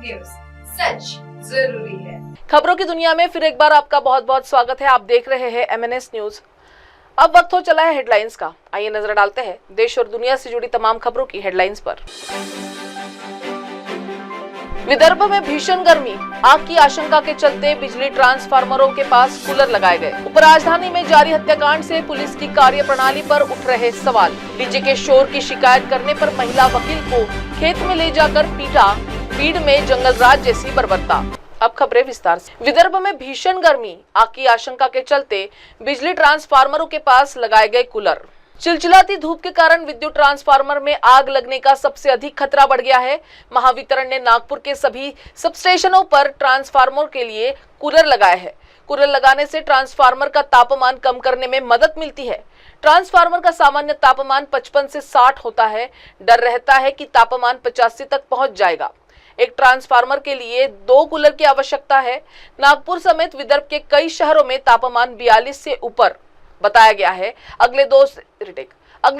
News, सच जरूरी है। खबरों की दुनिया में फिर एक बार आपका बहुत बहुत स्वागत है। आप देख रहे हैं MNS न्यूज। अब वक्त हो चला है हेडलाइंस का। आइए नजर डालते हैं देश और दुनिया से जुड़ी तमाम खबरों की हेडलाइंस पर। विदर्भ में भीषण गर्मी, आग की आशंका के चलते बिजली ट्रांसफार्मरों के पास कूलर लगाए गए। उपराजधानी में जारी हत्याकांड से पुलिस की कार्यप्रणाली पर उठ रहे सवाल। डीजे के शोर की शिकायत करने पर महिला वकील को खेत में ले जाकर पीटा, भीड़ में जंगल राज जैसी बर्बरता। अब खबरें विस्तार से। विदर्भ में भीषण गर्मी, आग की आशंका के चलते बिजली ट्रांसफार्मरों के पास लगाए गए कूलर। चिलचिलाती धूप के कारण विद्युत ट्रांसफार्मर में आग लगने का सबसे अधिक खतरा बढ़ गया है। महावितरण ने नागपुर के सभी सबस्टेशनों पर ट्रांसफार्मर के लिए कूलर लगाए हैं। कूलर लगाने से ट्रांसफार्मर का तापमान कम करने में मदद मिलती है। ट्रांसफार्मर का सामान्य तापमान 55 से 60 होता है। डर रहता है कि तापमान 85 तक पहुंच जाएगा। एक ट्रांसफार्मर के लिए 2 कूलर की आवश्यकता है। नागपुर समेत विदर्भ के कई शहरों में तापमान 42 से ऊपर बताया गया है। अगले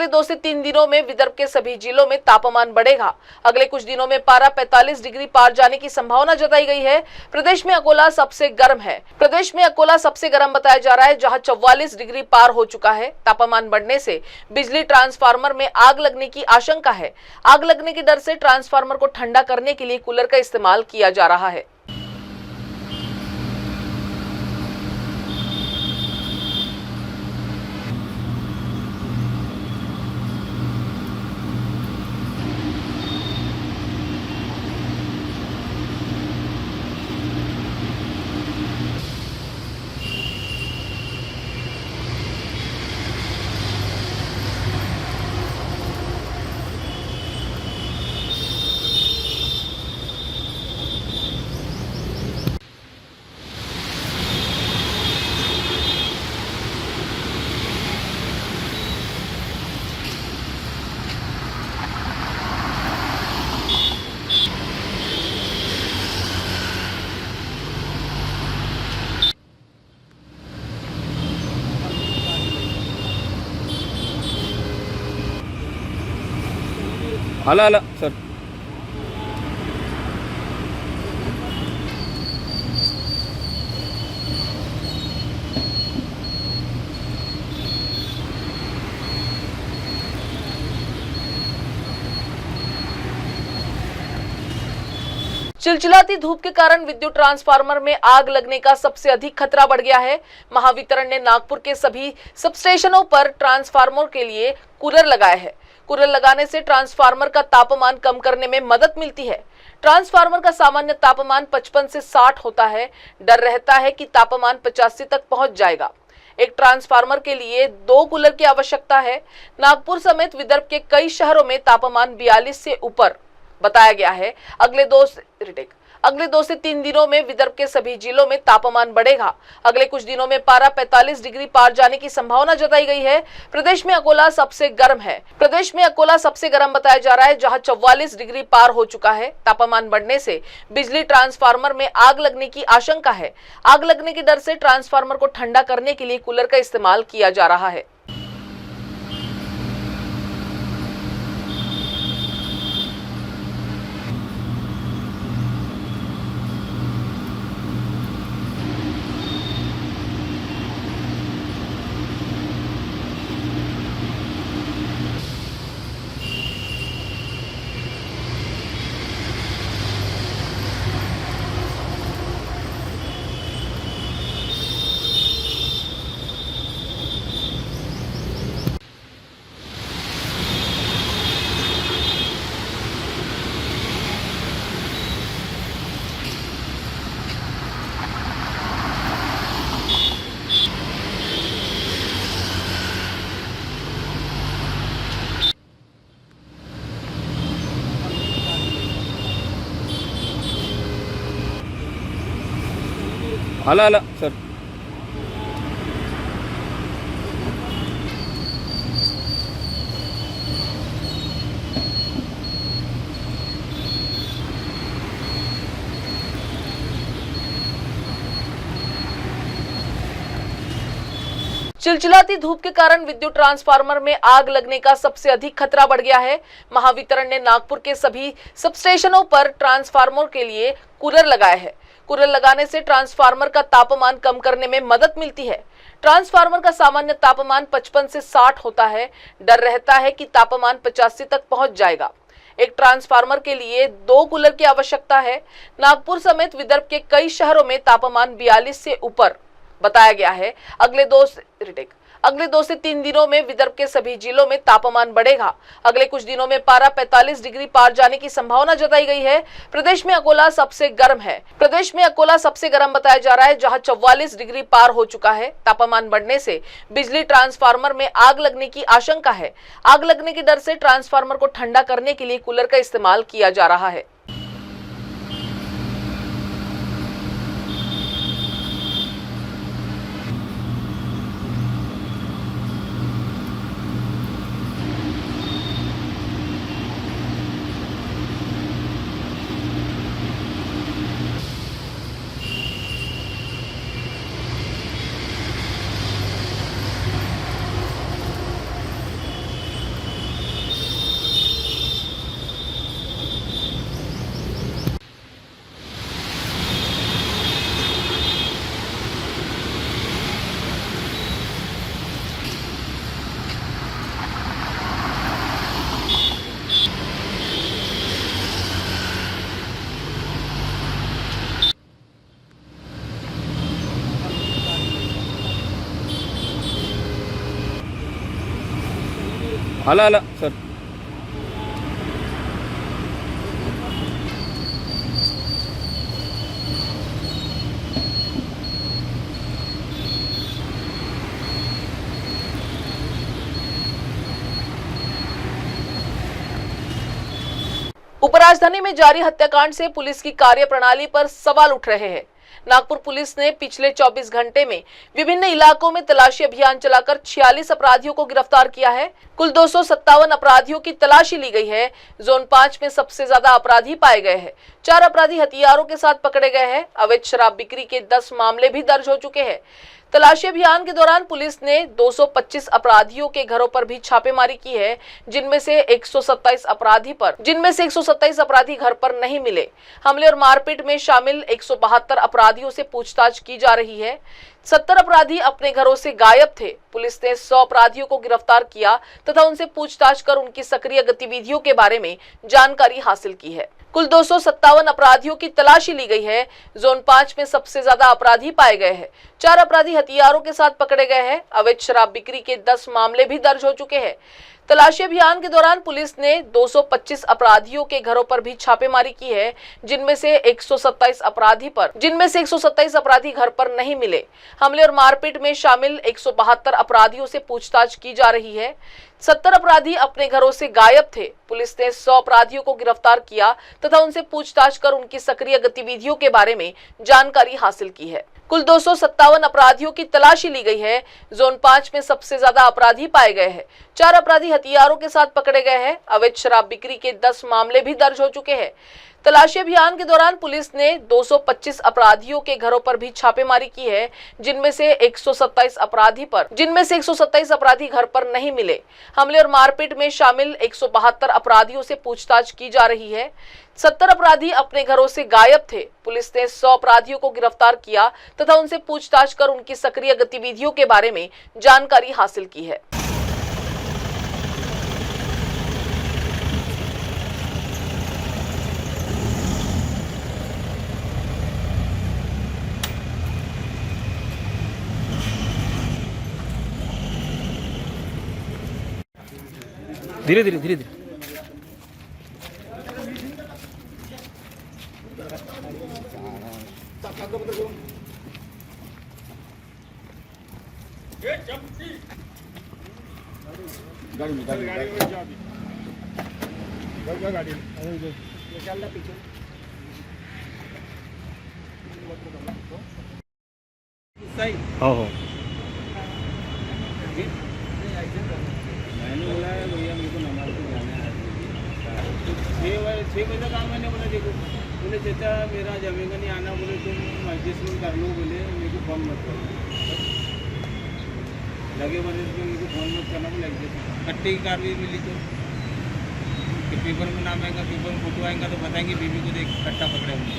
2 से 3 दिनों में विदर्भ के सभी जिलों में तापमान बढ़ेगा। अगले कुछ दिनों में पारा 45 डिग्री पार जाने की संभावना जताई गई है। प्रदेश में अकोला सबसे गर्म है। प्रदेश में अकोला सबसे गर्म बताया जा रहा है, जहां 44 डिग्री पार हो चुका है। तापमान बढ़ने से बिजली ट्रांसफार्मर में आग लगने की आशंका है। आग लगने के डर से ट्रांसफार्मर को ठंडा करने के लिए कूलर का इस्तेमाल किया जा रहा है। आला सर। चिलचिलाती धूप के कारण विद्युत ट्रांसफार्मर में आग लगने का सबसे अधिक खतरा बढ़ गया है। महावितरण ने नागपुर के सभी सबस्टेशनों पर ट्रांसफार्मर के लिए कूलर लगाए हैं। कूलर लगाने से ट्रांसफार्मर का तापमान कम करने में मदद मिलती है। ट्रांसफार्मर का सामान्य तापमान 55 से 60 होता है। डर रहता है कि तापमान 85 तक पहुंच जाएगा। एक ट्रांसफार्मर के लिए 2 कूलर की आवश्यकता है। नागपुर समेत विदर्भ के कई शहरों में तापमान 42 से ऊपर बताया गया है। अगले 2 से 3 दिनों में विदर्भ के सभी जिलों में तापमान बढ़ेगा। अगले कुछ दिनों में पारा 45 डिग्री पार जाने की संभावना जताई गई है। प्रदेश में अकोला सबसे गर्म है। प्रदेश में अकोला सबसे गर्म बताया जा रहा है, जहां 44 डिग्री पार हो चुका है। तापमान बढ़ने से बिजली ट्रांसफार्मर में आग लगने की आशंका है। आग लगने के डर से ट्रांसफार्मर को ठंडा करने के लिए कूलर का इस्तेमाल किया जा रहा है। आला सर। चिलचिलाती धूप के कारण विद्युत ट्रांसफार्मर में आग लगने का सबसे अधिक खतरा बढ़ गया है। महावितरण ने नागपुर के सभी सब स्टेशनों पर ट्रांसफार्मर के लिए कूलर लगाए हैं। कूलर लगाने से ट्रांसफार्मर का तापमान कम करने में मदद मिलती है। ट्रांसफार्मर का सामान्य तापमान 55 से 60 होता है। डर रहता है कि तापमान 85 तक पहुंच जाएगा। एक ट्रांसफार्मर के लिए 2 कूलर की आवश्यकता है। नागपुर समेत विदर्भ के कई शहरों में तापमान 42 से ऊपर बताया गया है। अगले 2 से 3 दिनों में विदर्भ के सभी जिलों में तापमान बढ़ेगा। अगले कुछ दिनों में पारा 45 डिग्री पार जाने की संभावना जताई गई है। प्रदेश में अकोला सबसे गर्म है। प्रदेश में अकोला सबसे गर्म बताया जा रहा है, जहां 44 डिग्री पार हो चुका है। तापमान बढ़ने से बिजली ट्रांसफार्मर में आग लगने की आशंका है। आग लगने के डर से ट्रांसफार्मर को ठंडा करने के लिए कूलर का इस्तेमाल किया जा रहा है। आला सर. उपराजधानी में जारी हत्याकांड से पुलिस की कार्यप्रणाली पर सवाल उठ रहे हैं। नागपुर पुलिस ने पिछले 24 घंटे में विभिन्न इलाकों में तलाशी अभियान चलाकर 46 अपराधियों को गिरफ्तार किया है। कुल 257 अपराधियों की तलाशी ली गई है। जोन 5 में सबसे ज्यादा अपराधी पाए गए हैं। 4 अपराधी हथियारों के साथ पकड़े गए हैं। अवैध शराब बिक्री के 10 मामले भी दर्ज हो चुके हैं। तलाशी अभियान के दौरान पुलिस ने 225 अपराधियों के घरों पर भी छापेमारी की है, जिनमें से 127 अपराधी घर पर नहीं मिले। हमले और मारपीट में शामिल 172 अपराधियों से पूछताछ की जा रही है। 70 अपराधी अपने घरों से गायब थे। पुलिस ने 100 अपराधियों को गिरफ्तार किया तथा उनसे पूछताछ कर उनकी सक्रिय गतिविधियों के बारे में जानकारी हासिल की है। कुल 257 अपराधियों की तलाशी ली गई है। जोन 5 में सबसे ज्यादा अपराधी पाए गए हैं। 4 अपराधी हथियारों के साथ पकड़े गए हैं। अवैध शराब बिक्री के 10 मामले भी दर्ज हो चुके हैं। तलाशी अभियान के दौरान पुलिस ने 225 अपराधियों के घरों पर भी छापेमारी की है, जिनमें से 127 अपराधी घर पर नहीं मिले। हमले और मारपीट में शामिल 172 अपराधियों से पूछताछ की जा रही है। 70 अपराधी अपने घरों से गायब थे। पुलिस ने 100 अपराधियों को गिरफ्तार किया तथा उनसे पूछताछ कर उनकी सक्रिय गतिविधियों के बारे में जानकारी हासिल की है। कुल 257 अपराधियों की तलाशी ली गई है। जोन 5 में सबसे ज्यादा अपराधी पाए गए हैं। 4 अपराधी हथियारों के साथ पकड़े गए हैं। अवैध शराब बिक्री के 10 मामले भी दर्ज हो चुके हैं। तलाशी अभियान के दौरान पुलिस ने 225 अपराधियों के घरों पर भी छापेमारी की है, जिनमें से 127 अपराधी घर पर नहीं मिले। हमले और मारपीट में शामिल 172 अपराधियों से पूछताछ की जा रही है। 70 अपराधी अपने घरों से गायब थे। पुलिस ने 100 अपराधियों को गिरफ्तार किया तथा उनसे पूछताछ कर उनकी सक्रिय गतिविधियों के बारे में जानकारी हासिल की है। धीरे धीरे धीरे धीरे. हो मैंने बोला है भैया मेरे को नमाज को जाना है। 6 बजे काम मैंने बोला देखो, बोले चाचा मेरा जमेगा नहीं आना, बोले तुम एडजस्टमेंट कर लो, बोले मेरे को कम मत करो। लगे बने तो मुझे फोन मत करना भी लग जाता। कट्टे की कार भी मिली तो कि पेपर में नाम आएगा, पेपर में फोटो आएगा तो बताएंगे बीबी को देख कट्टा पकड़े हमने।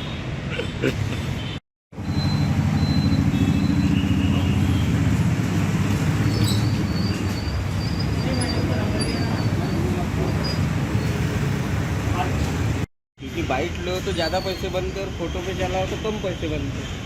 क्योंकि बाइक लो तो ज़्यादा पैसे बनते और फोटो पे चलाओ तो कम पैसे बनते।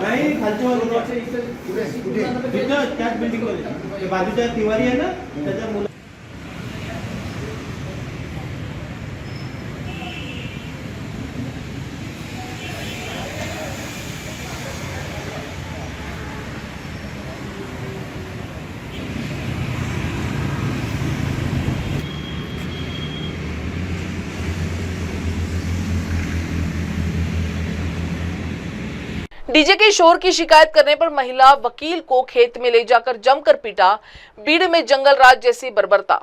नाही खालच्या बाजूला त्याच बिल्डिंग मध्ये बाजूच्या तिवारी आहे ना त्याच्या मुला डीजे के शोर की शिकायत करने पर महिला वकील को खेत में ले जाकर जमकर पीटा। बीड़ में जंगल राज जैसी बर्बरता।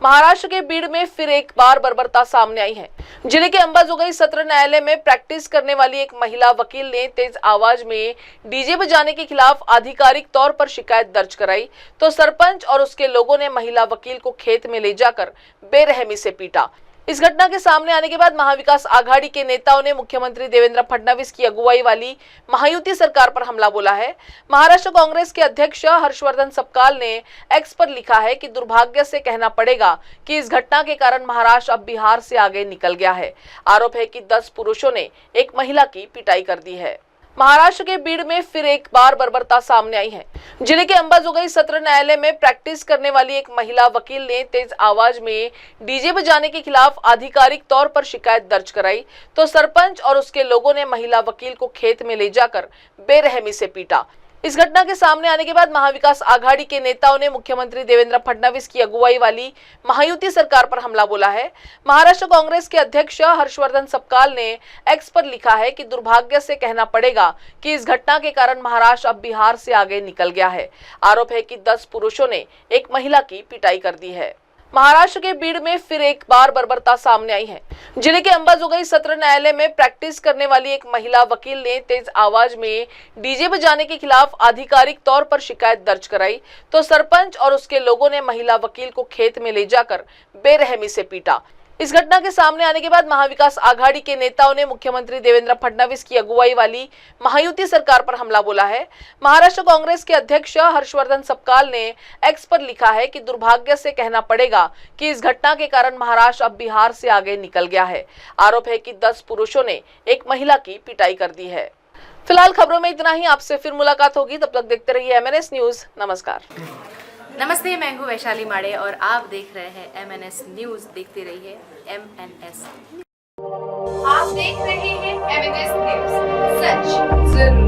महाराष्ट्र के बीड़ में फिर एक बार बर्बरता सामने आई है। जिले के अंबाजोगाई सत्र न्यायालय में प्रैक्टिस करने वाली एक महिला वकील ने तेज आवाज में डीजे बजाने के खिलाफ आधिकारिक तौर पर शिकायत दर्ज कराई तो सरपंच और उसके लोगों ने महिला वकील को खेत में ले जाकर बेरहमी से पीटा। इस घटना के सामने आने के बाद महाविकास आघाड़ी के नेताओं ने मुख्यमंत्री देवेंद्र फडणवीस की अगुवाई वाली महायुति सरकार पर हमला बोला है। महाराष्ट्र कांग्रेस के अध्यक्ष हर्षवर्धन सपकाल ने एक्स पर लिखा है कि दुर्भाग्य से कहना पड़ेगा कि इस घटना के कारण महाराष्ट्र अब बिहार से आगे निकल गया है। आरोप है कि 10 पुरुषों ने एक महिला की पिटाई कर दी है। महाराष्ट्र के बीड़ में फिर एक बार बर्बरता सामने आई है। जिले के अंबाजोगाई सत्र न्यायालय में प्रैक्टिस करने वाली एक महिला वकील ने तेज आवाज में डीजे बजाने के खिलाफ आधिकारिक तौर पर शिकायत दर्ज कराई तो सरपंच और उसके लोगों ने महिला वकील को खेत में ले जाकर बेरहमी से पीटा। इस घटना के सामने आने के बाद महाविकास आघाड़ी के नेताओं ने मुख्यमंत्री देवेंद्र फडणवीस की अगुवाई वाली महायुति सरकार पर हमला बोला है। महाराष्ट्र कांग्रेस के अध्यक्ष हर्षवर्धन सपकाल ने एक्स पर लिखा है कि दुर्भाग्य से कहना पड़ेगा कि इस घटना के कारण महाराष्ट्र अब बिहार से आगे निकल गया है। आरोप है कि 10 पुरुषों ने एक महिला की पिटाई कर दी है। महाराष्ट्र के बीड़ में फिर एक बार बर्बरता सामने आई है। जिले के अंबाजोगाई सत्र न्यायालय में प्रैक्टिस करने वाली एक महिला वकील ने तेज आवाज में डीजे बजाने के खिलाफ आधिकारिक तौर पर शिकायत दर्ज कराई तो सरपंच और उसके लोगों ने महिला वकील को खेत में ले जाकर बेरहमी से पीटा। इस घटना के सामने आने के बाद महाविकास आघाड़ी के नेताओं ने मुख्यमंत्री देवेंद्र फडणवीस की अगुवाई वाली महायुति सरकार पर हमला बोला है। महाराष्ट्र कांग्रेस के अध्यक्ष हर्षवर्धन सपकाल ने एक्स पर लिखा है कि दुर्भाग्य से कहना पड़ेगा कि इस घटना के कारण महाराष्ट्र अब बिहार से आगे निकल गया है। आरोप है कि 10 पुरुषों ने एक महिला की पिटाई कर दी है। फिलहाल खबरों में इतना ही। आपसे फिर मुलाकात होगी, तब तक देखते रहिए MNS न्यूज। नमस्कार। नमस्ते, मैं हूँ वैशाली माड़े और आप देख रहे हैं MNS न्यूज। देखते रहिए MNS। आप देख रहे हैं MNS न्यूज, सच जरूर।